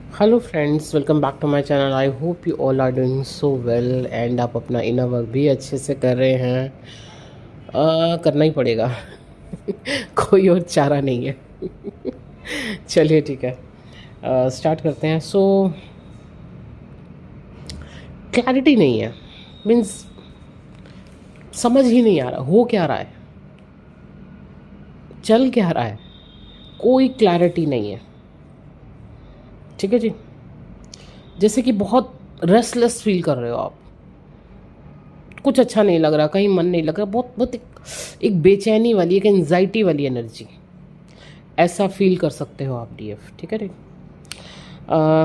Hello friends, welcome back to my channel. I hope you all are doing so well and आप अपना inner work भी अच्छे से कर रहे हैं। करना ही पड़ेगा। कोई और चारा नहीं है। चलिए ठीक है, स्टार्ट करते हैं। क्लैरिटी नहीं है, मीन्स समझ ही नहीं आ रहा हो क्या रहा है, चल क्या रहा है, कोई क्लैरिटी नहीं है। ठीक है जी, जैसे कि बहुत रेस्टलेस फील कर रहे हो आप, कुछ अच्छा नहीं लग रहा, कहीं मन नहीं लग रहा, बहुत बहुत एक बेचैनी वाली, एक एंजाइटी वाली एनर्जी, ऐसा फील कर सकते हो आप डीएफ। ठीक है।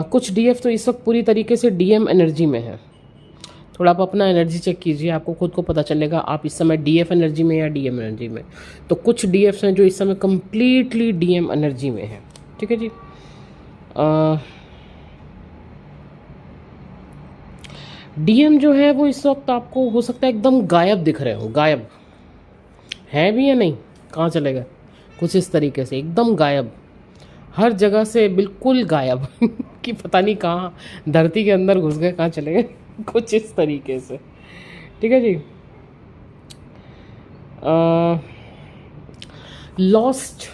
कुछ डीएफ तो इस वक्त पूरी तरीके से डीएम एनर्जी में है। थोड़ा आप अपना एनर्जी चेक कीजिए, आपको खुद को पता चलेगा आप इस समय डीएफ एनर्जी में या डीएम एनर्जी में। तो कुछ डीएफ हैं जो इस समय कंप्लीटली डीएम एनर्जी में है। ठीक है जी। डीएम जो है वो इस वक्त आपको हो सकता है एकदम गायब दिख रहे हो, गायब है भी या नहीं, कहाँ चले गए, कुछ इस तरीके से एकदम गायब, हर जगह से बिल्कुल गायब। कि पता नहीं कहाँ धरती के अंदर घुस गए, कहाँ चले गए। कुछ इस तरीके से। ठीक है जी। लॉस्ट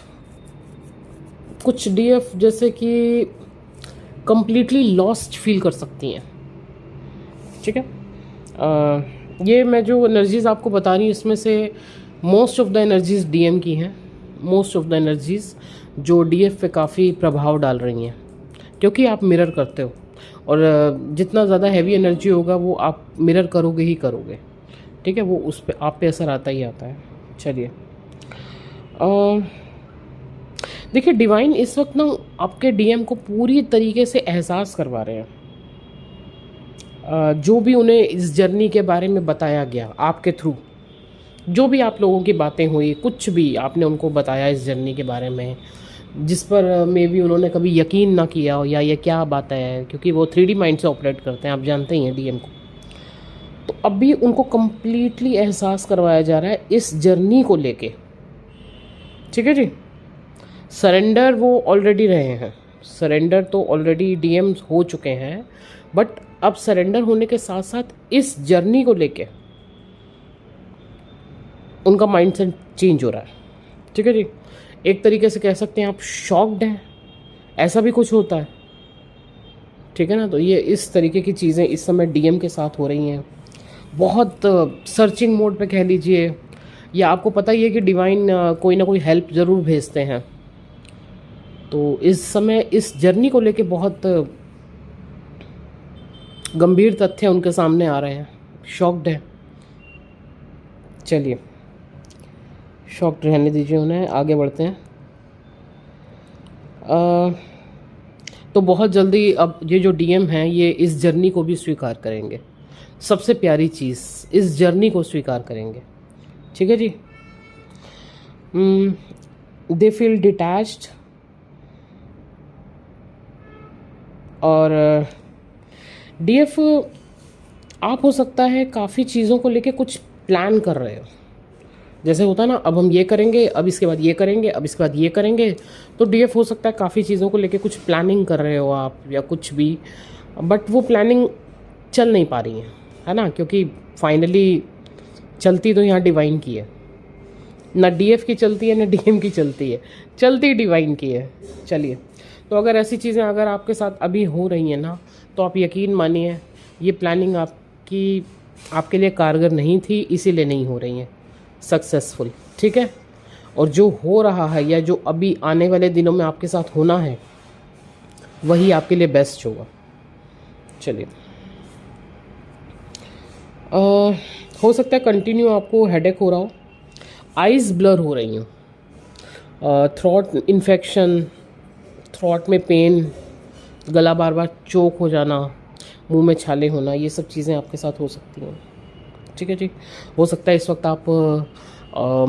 कुछ डीएफ जैसे कि कंप्लीटली लॉस्ट फील कर सकती हैं। ठीक है। ये मैं जो एनर्जीज़ आपको बता रही हूँ इसमें से most of the energies DM की हैं। मोस्ट ऑफ द एनर्जीज़ जो डीएफ पे काफ़ी प्रभाव डाल रही हैं, क्योंकि आप मिरर करते हो, और जितना ज़्यादा हैवी एनर्जी होगा वो आप मिरर करोगे ही करोगे। ठीक है, वो उस पे आप पे असर आता ही आता है। चलिए, देखिए डिवाइन इस वक्त ना आपके डीएम को पूरी तरीके से एहसास करवा रहे हैं। जो भी उन्हें इस जर्नी के बारे में बताया गया आपके थ्रू, जो भी आप लोगों की बातें हुई, कुछ भी आपने उनको बताया इस जर्नी के बारे में, जिस पर मे बी उन्होंने कभी यकीन ना किया हो, या ये क्या बात है, क्योंकि वो 3D माइंड से ऑपरेट करते हैं, आप जानते ही हैं डीएम को। तो अभी उनको कम्प्लीटली एहसास करवाया जा रहा है इस जर्नी को लेके। ठीक है जी। सरेंडर वो ऑलरेडी रहे हैं, सरेंडर तो ऑलरेडी डीएम्स हो चुके हैं, बट अब सरेंडर होने के साथ साथ इस जर्नी को लेके उनका माइंडसेट चेंज हो रहा है। ठीक है जी। एक तरीके से कह सकते हैं आप शॉक्ड हैं, ऐसा भी कुछ होता है। ठीक है ना। तो ये इस तरीके की चीज़ें इस समय डीएम के साथ हो रही हैं। बहुत सर्चिंग मोड पे कह लीजिए, या आपको पता ही है कि डिवाइन कोई ना कोई हेल्प ज़रूर भेजते हैं। तो इस समय इस जर्नी को लेके बहुत गंभीर तथ्य उनके सामने आ रहे हैं, शॉक्ड है। चलिए, शॉक्ड रहने दीजिए उन्हें, आगे बढ़ते हैं। तो बहुत जल्दी अब ये जो डीएम हैं ये इस जर्नी को भी स्वीकार करेंगे। सबसे प्यारी चीज़, इस जर्नी को स्वीकार करेंगे। ठीक है जी। दे फील डिटैच्ड, और डीएफ आप हो सकता है काफ़ी चीज़ों को लेके कुछ प्लान कर रहे हो। जैसे होता है ना, अब हम ये करेंगे, अब इसके बाद ये करेंगे, अब इसके बाद ये करेंगे। तो डीएफ हो सकता है काफ़ी चीज़ों को लेके कुछ प्लानिंग कर रहे हो आप, या कुछ भी, बट वो प्लानिंग चल नहीं पा रही है ना, क्योंकि फाइनली चलती तो यहाँ डिवाइन की है, ना डीएफ की चलती है ना डीएम की चलती है, चलती डिवाइन की है। चलिए, तो अगर ऐसी चीज़ें अगर आपके साथ अभी हो रही हैं ना, तो आप यकीन मानिए ये प्लानिंग आपकी आपके लिए कारगर नहीं थी, इसीलिए नहीं हो रही हैं सक्सेसफुल। ठीक है। और जो हो रहा है या जो अभी आने वाले दिनों में आपके साथ होना है वही आपके लिए बेस्ट होगा। चलिए, हो सकता है कंटिन्यू आपको हेडेक हो रहा हो, आइज़ ब्लर हो रही हूँ, थ्रॉट इन्फेक्शन, थ्रॉट में पेन, गला बार बार चोक हो जाना, मुंह में छाले होना, ये सब चीज़ें आपके साथ हो सकती हैं। ठीक है जी। हो सकता है इस वक्त आप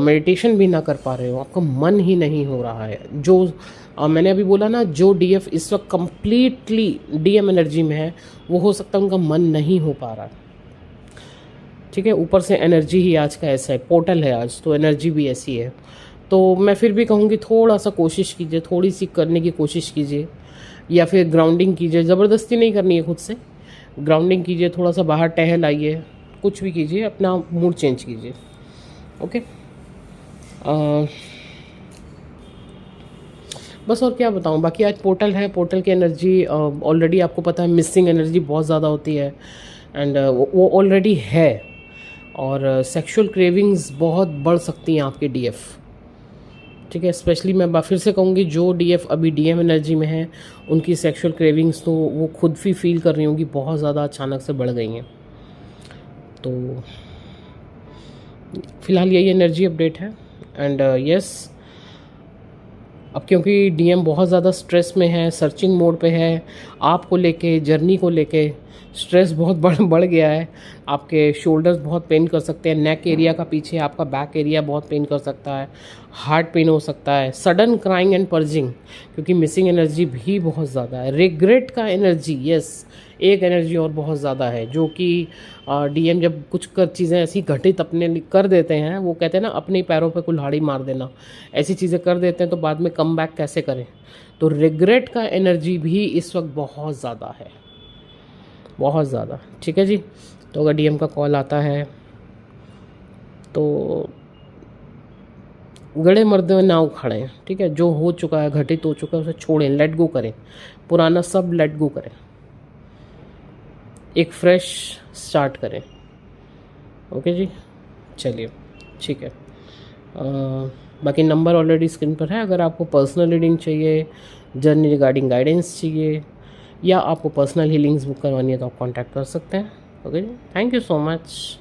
मेडिटेशन भी ना कर पा रहे हो, आपका मन ही नहीं हो रहा है। जो मैंने अभी बोला ना, जो डीएफ इस वक्त कंप्लीटली डीएम एनर्जी में है, वो हो सकता है उनका मन नहीं हो पा रहा है। ठीक है। ऊपर से एनर्जी ही आज का ऐसा है, पोर्टल है आज, तो एनर्जी भी ऐसी है। तो मैं फिर भी कहूँगी थोड़ा सा कोशिश कीजिए, थोड़ी सी करने की कोशिश कीजिए, या फिर ग्राउंडिंग कीजिए। ज़बरदस्ती नहीं करनी है खुद से, ग्राउंडिंग कीजिए, थोड़ा सा बाहर टहल आइए, कुछ भी कीजिए, अपना मूड चेंज कीजिए। ओके, बस और क्या बताऊँ। बाकी आज पोर्टल है, पोर्टल की एनर्जी ऑलरेडी आपको पता है, मिसिंग एनर्जी बहुत ज़्यादा होती है, एंड वो ऑलरेडी है। और सेक्सुअल क्रेविंग्स बहुत बढ़ सकती हैं आपके डीएफ, ठीक है। स्पेशली मैं फिर से कहूँगी, जो डीएफ अभी डीएम एनर्जी में है, उनकी सेक्सुअल क्रेविंग्स तो वो खुद भी फील कर रही होंगी, बहुत ज़्यादा अचानक से बढ़ गई हैं। तो फ़िलहाल यही एनर्जी अपडेट है। एंड यस, अब क्योंकि डीएम बहुत ज़्यादा स्ट्रेस में है, सर्चिंग मोड पे है, आपको लेके, जर्नी को लेके स्ट्रेस बहुत बढ़ गया है। आपके शोल्डर्स बहुत पेन कर सकते हैं, नेक एरिया का पीछे आपका बैक एरिया बहुत पेन कर सकता है, हार्ट पेन हो सकता है, सडन क्राइंग एंड पर्जिंग, क्योंकि मिसिंग एनर्जी भी बहुत ज़्यादा है। रिग्रेट का एनर्जी, यस, एक एनर्जी और बहुत ज़्यादा है, जो कि डीएम जब कुछ चीज़ें ऐसी घटित अपने कर देते हैं, वो कहते हैं ना, अपने पैरों पे कुल्हाड़ी मार देना, ऐसी चीज़ें कर देते हैं तो बाद में कम बैक कैसे करें। तो रिग्रेट का एनर्जी भी इस वक्त बहुत ज़्यादा है, बहुत ज़्यादा, ठीक है जी। तो अगर डीएम का कॉल आता है तो गड़े मर्दे ना उखाड़ें, ठीक है। जो हो चुका है, घटित हो चुका है, उसे छोड़ें, लेट गो करें, पुराना सब लेट गो करें, एक फ्रेश स्टार्ट करें। ओके जी, चलिए, ठीक है। बाकी नंबर ऑलरेडी स्क्रीन पर है। अगर आपको पर्सनल रीडिंग चाहिए, जर्नी रिगार्डिंग गाइडेंस चाहिए, या आपको पर्सनल हीलिंग्स बुक करवानी है, तो आप कांटेक्ट कर सकते हैं। ओके जी, थैंक यू सो मच।